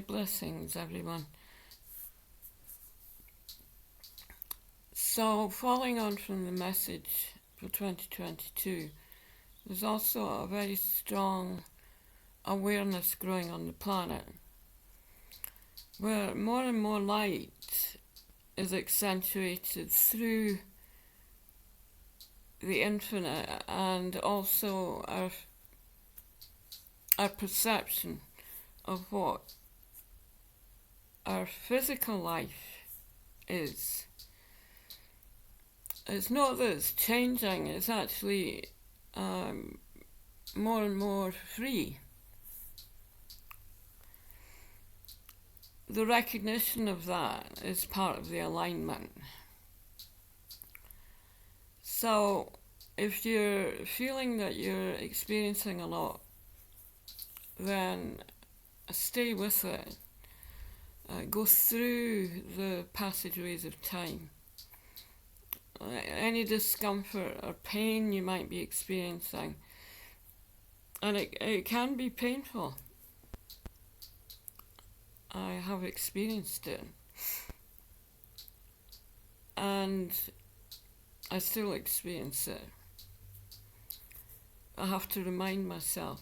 blessings, everyone. So, following on from the message for 2022, there's also a very strong awareness growing on the planet where more and more light is accentuated through the infinite, and also our perception of what our physical life is. It's not that it's changing, it's actually more and more free. The recognition of that is part of the alignment. So, if you're feeling that you're experiencing a lot, then stay with it. Go through the passageways of time. Any discomfort or pain you might be experiencing, and it can be painful. I have experienced it, and I still experience it. I have to remind myself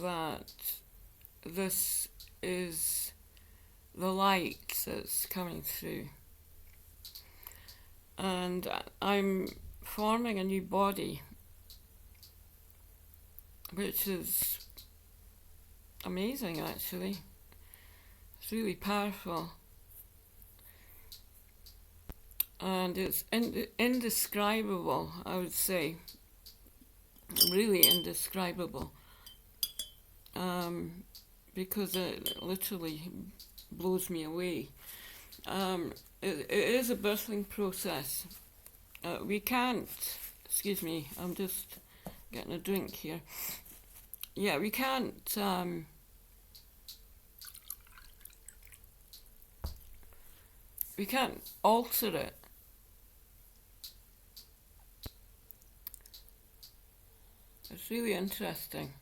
that this is the light that's coming through, and I'm forming a new body, which is amazing actually. It's really powerful, and it's indescribable, I would say. Really indescribable, because it literally blows me away. It is a birthing process. We can't, excuse me, I'm just getting a drink here. Yeah, we can't alter it. It's really interesting.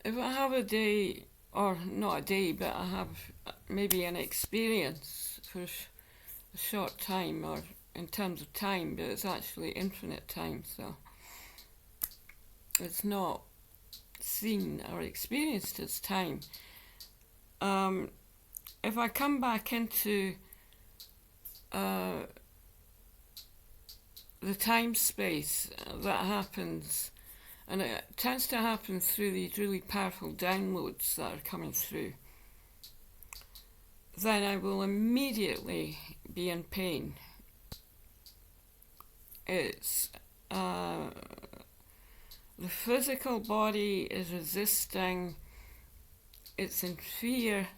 If I have a day, or not a day, but I have maybe an experience for a short time, or in terms of time, but it's actually infinite time, so it's not seen or experienced as time. If I come back into the time space that happens, and it tends to happen through these really powerful downloads that are coming through, then I will immediately be in pain. It's the physical body is resisting, it's in fear.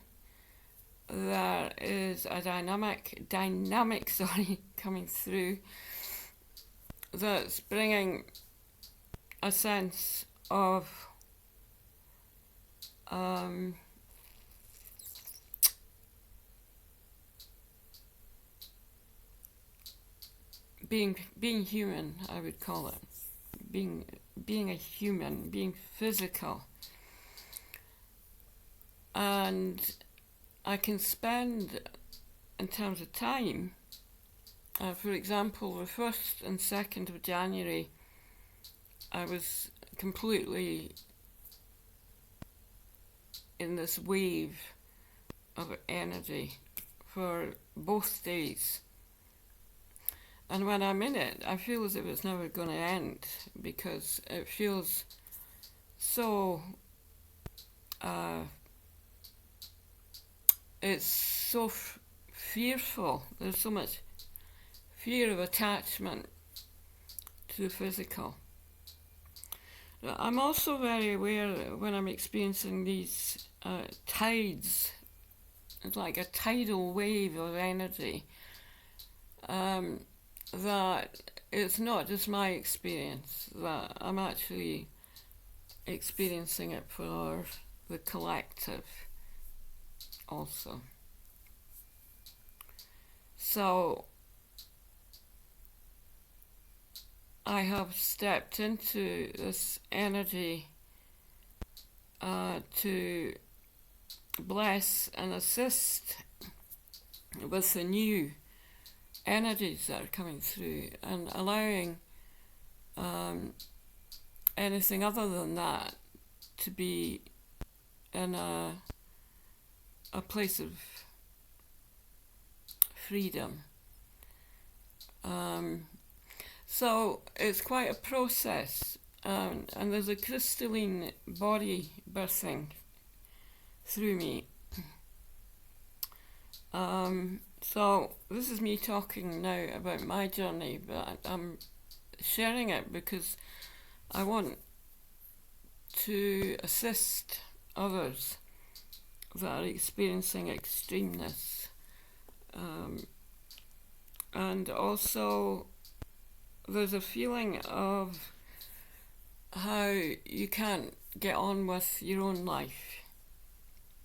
There is a dynamic coming through that's bringing a sense of being human, I would call it. Being a human, being physical. And I can spend, in terms of time, for example, the 1st and 2nd of January, I was completely in this wave of energy for both days. And when I'm in it, I feel as if it's never going to end, because it feels so it's so fearful. There's so much fear of attachment to the physical. I'm also very aware that when I'm experiencing these tides, it's like a tidal wave of energy, that it's not just my experience, that I'm actually experiencing it for the collective also. So I have stepped into this energy to bless and assist with the new energies that are coming through, and allowing anything other than that to be in a place of freedom. So it's quite a process, and there's a crystalline body birthing through me. So this is me talking now about my journey, but I'm sharing it because I want to assist others that are experiencing extremeness, and also there's a feeling of how you can't get on with your own life.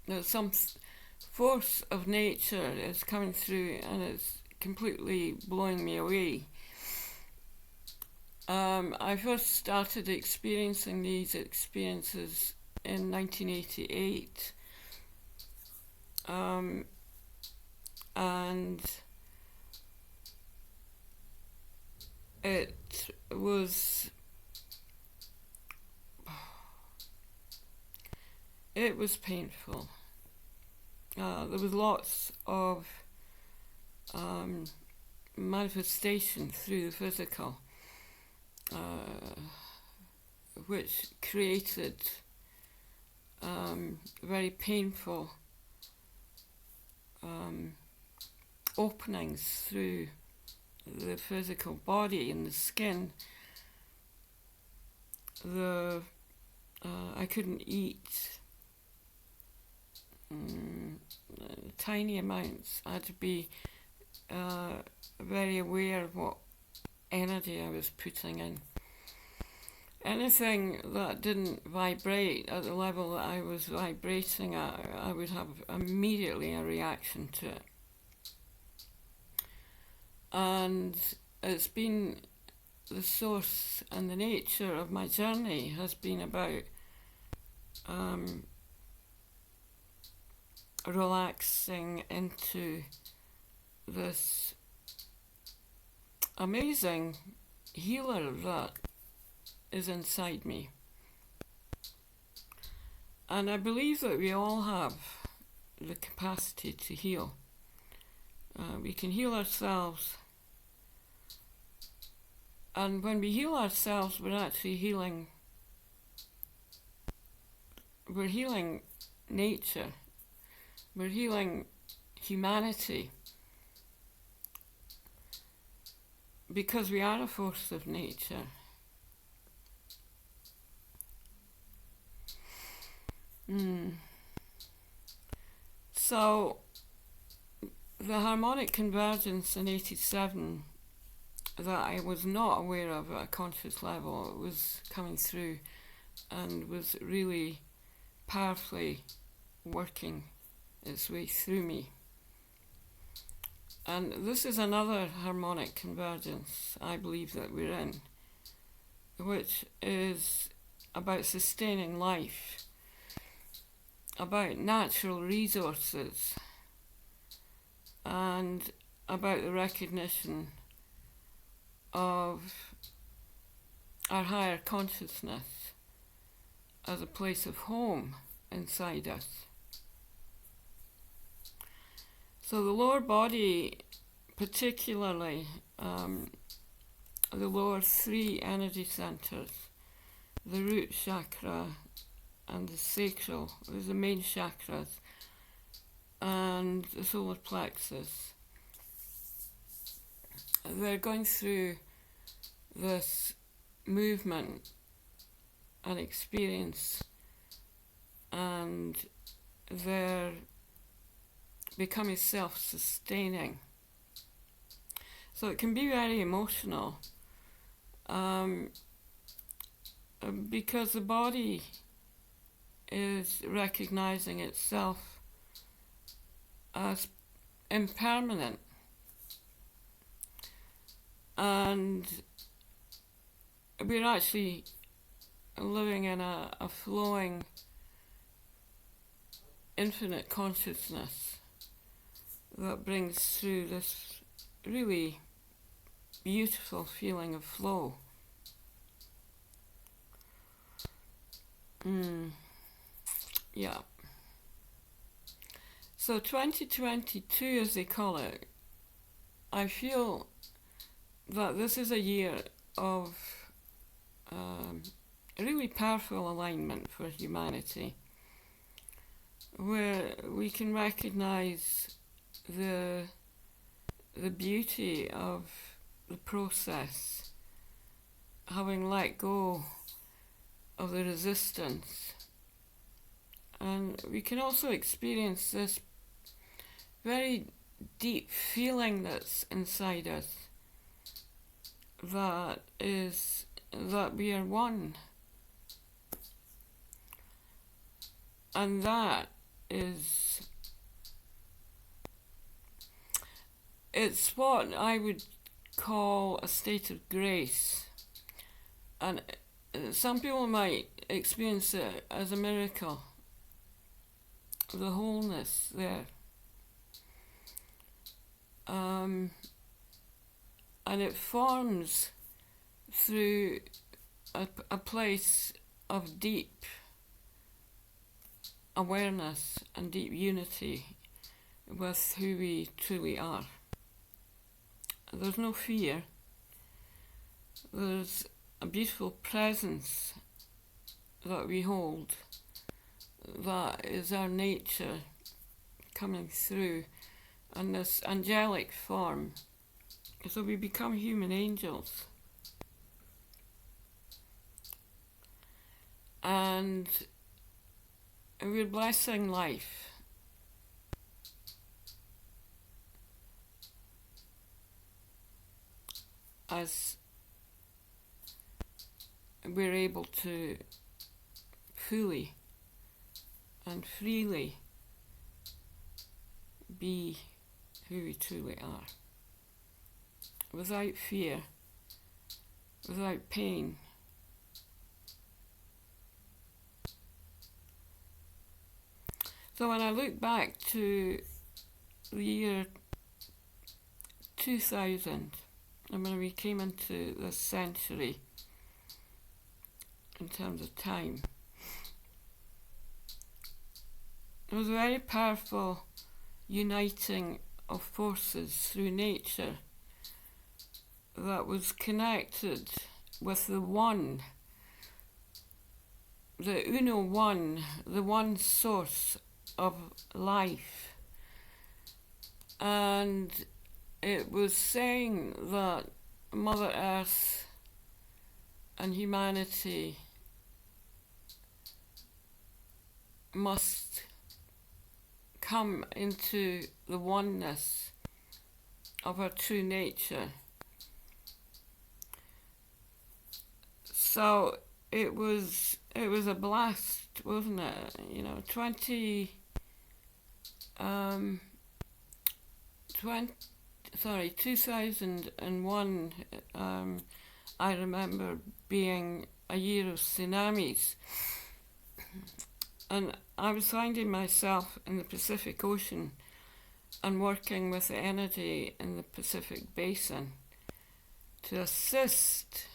There's some force of nature is coming through and it's completely blowing me away. I first started experiencing these experiences in 1988, and it was painful. There was lots of manifestation through the physical, which created very painful openings through the physical body and the skin. I couldn't eat tiny amounts. I had to be very aware of what energy I was putting in. Anything that didn't vibrate at the level that I was vibrating at, I would have immediately a reaction to it. And it's been the source and the nature of my journey has been about relaxing into this amazing healer that is inside me. And I believe that we all have the capacity to heal. We can heal ourselves, and when we heal ourselves, we're actually healing nature, we're healing humanity, because we are a force of nature. So the harmonic convergence in 87 that I was not aware of at a conscious level, it was coming through and was really powerfully working its way through me. And this is another harmonic convergence I believe that we're in, which is about sustaining life, about natural resources, and about the recognition of our higher consciousness as a place of home inside us. So the lower body, particularly the lower three energy centers, the root chakra and the sacral, is the main chakras, and the solar plexus, they're going through this movement and experience, and they're becoming self-sustaining. So it can be very emotional, because the body is recognizing itself as impermanent, and we're actually living in a flowing infinite consciousness that brings through this really beautiful feeling of flow. Yeah. So 2022, as they call it, I feel that this is a year of really powerful alignment for humanity, where we can recognize the beauty of the process, having let go of the resistance. And we can also experience this very deep feeling that's inside us, that is that we are one. And that is, it's what I would call a state of grace. And some people might experience it as a miracle, the wholeness there. And it forms through a place of deep awareness and deep unity with who we truly are. There's no fear. There's a beautiful presence that we hold, that is our nature coming through, and this angelic form. So we become human angels. And we're blessing life. As we're able to fully and freely be who we truly are, without fear, without pain. So when I look back to the year 2000, and when we came into this century in terms of time, it was a very powerful uniting of forces through nature that was connected with the one, the Uno One, the one source of life. And it was saying that Mother Earth and humanity must come into the oneness of our true nature. So it was a blast, wasn't it? 2001, I remember being a year of tsunamis, and I was finding myself in the Pacific Ocean and working with the energy in the Pacific Basin to assist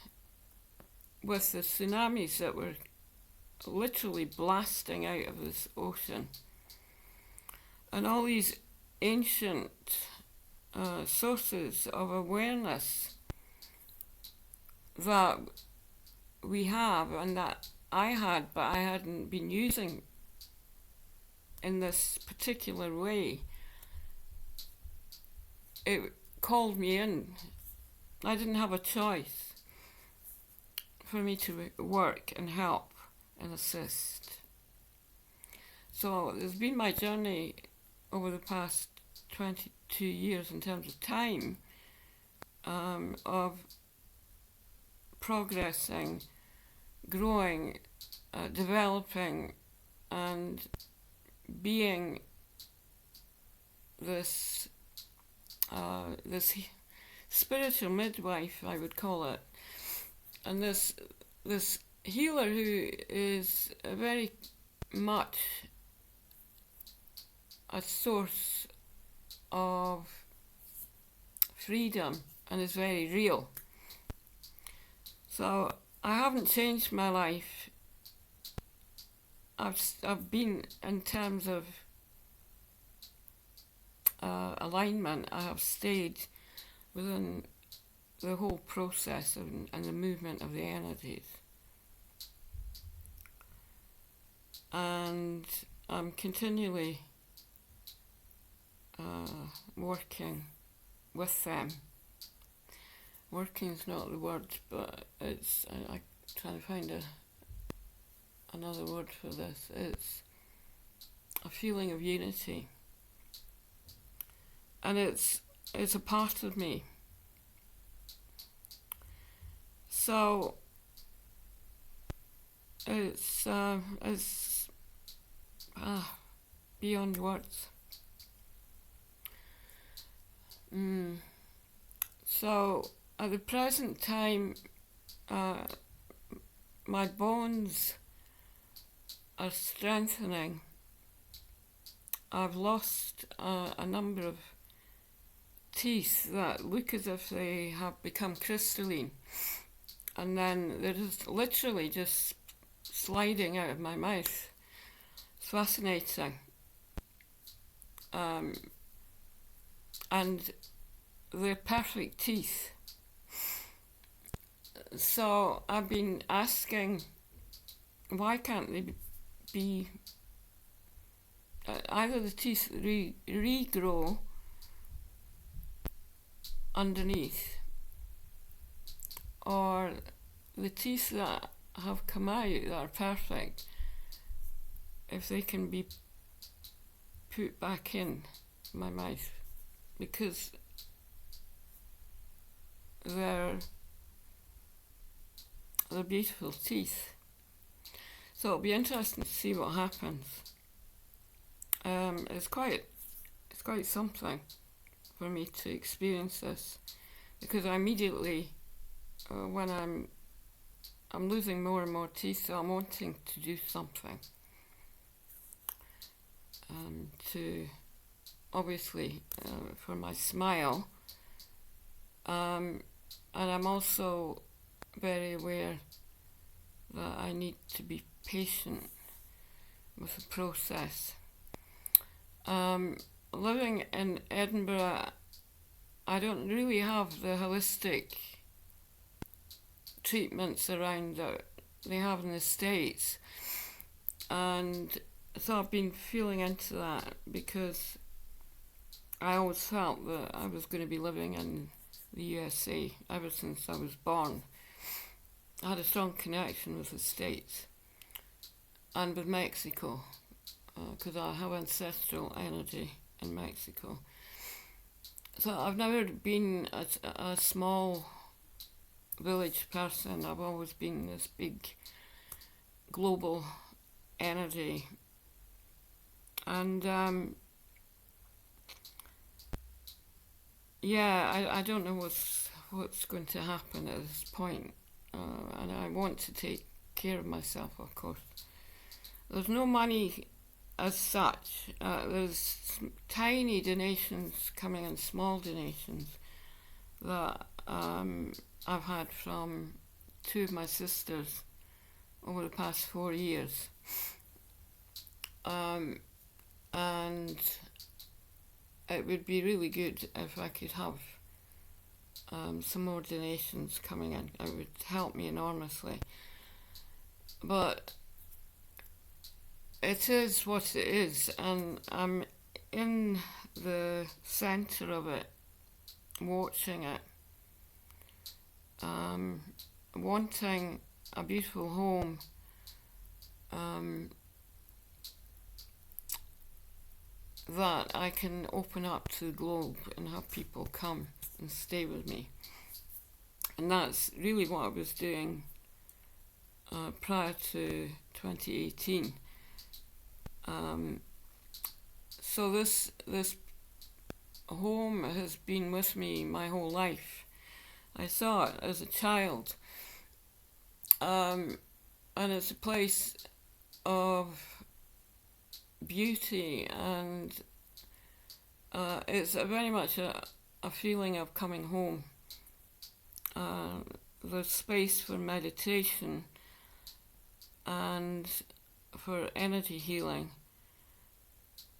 with the tsunamis that were literally blasting out of this ocean. And all these ancient sources of awareness that we have, and that I had, but I hadn't been using in this particular way, it called me in. I didn't have a choice for me to work and help and assist. So there's been my journey over the past 22 years in terms of time, of progressing, growing, developing, and being this spiritual midwife, I would call it, and this healer who is very much a source of freedom and is very real. So I haven't changed my life. I've been, in terms of alignment, I have stayed within the whole process and the movement of the energies. And I'm continually working with them. Working is not the word, but it's, I try to find another word for this. It's a feeling of unity. And it's a part of me. So it's beyond words. So at the present time, my bones are strengthening. I've lost a number of teeth that look as if they have become crystalline, and then they're just literally just sliding out of my mouth. It's fascinating. And they're perfect teeth. So I've been asking, why can't they be either the teeth regrow underneath, or the teeth that have come out that are perfect, if they can be put back in my mouth, because they're beautiful teeth. So it'll be interesting to see what happens. It's quite something for me to experience this, because I immediately, when I'm losing more and more teeth, so I'm wanting to do something to, obviously, for my smile, and I'm also very aware that I need to be patient with the process. Living in Edinburgh, I don't really have the holistic treatments around that they have in the States, and so I've been feeling into that, because I always felt that I was going to be living in the USA ever since I was born. I had a strong connection with the States and with Mexico, because I have ancestral energy in Mexico. So I've never been a small village person. I've always been this big global energy. And I don't know what's going to happen at this point. And I want to take care of myself, of course. There's no money as such. There's tiny donations coming in, small donations that I've had from two of my sisters over the past 4 years. And it would be really good if I could have some more donations coming in. It would help me enormously. But it is what it is, and I'm in the centre of it, watching it, wanting a beautiful home, that I can open up to the globe and have people come and stay with me. And that's really what I was doing prior to 2018. So this home has been with me my whole life. I saw it as a child, and it's a place of beauty and it's very much a feeling of coming home. There's space for meditation and for energy healing,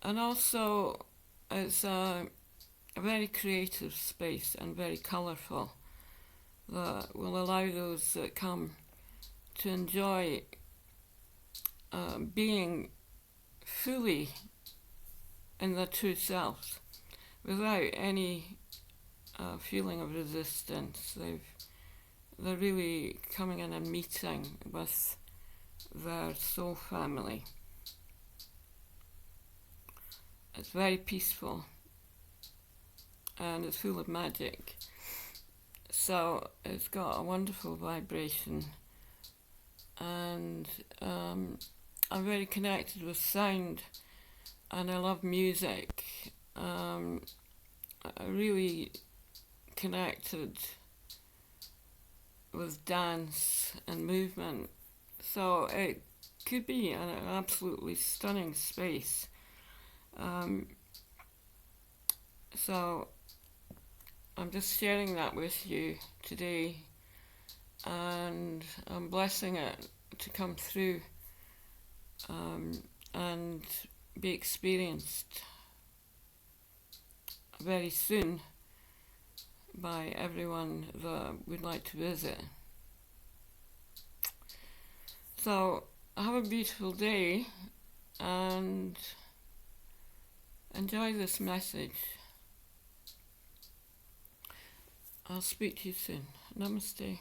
and also it's a very creative space and very colourful that will allow those that come to enjoy being fully in their true selves without any feeling of resistance. They're really coming in and meeting with their soul family. It's very peaceful and it's full of magic. So it's got a wonderful vibration, and I'm very connected with sound, and I love music. I really connected with dance and movement, so it could be an absolutely stunning space. So I'm just sharing that with you today, and I'm blessing it to come through and be experienced very soon by everyone that would like to visit. So have a beautiful day and enjoy this message. I'll speak to you soon. Namaste.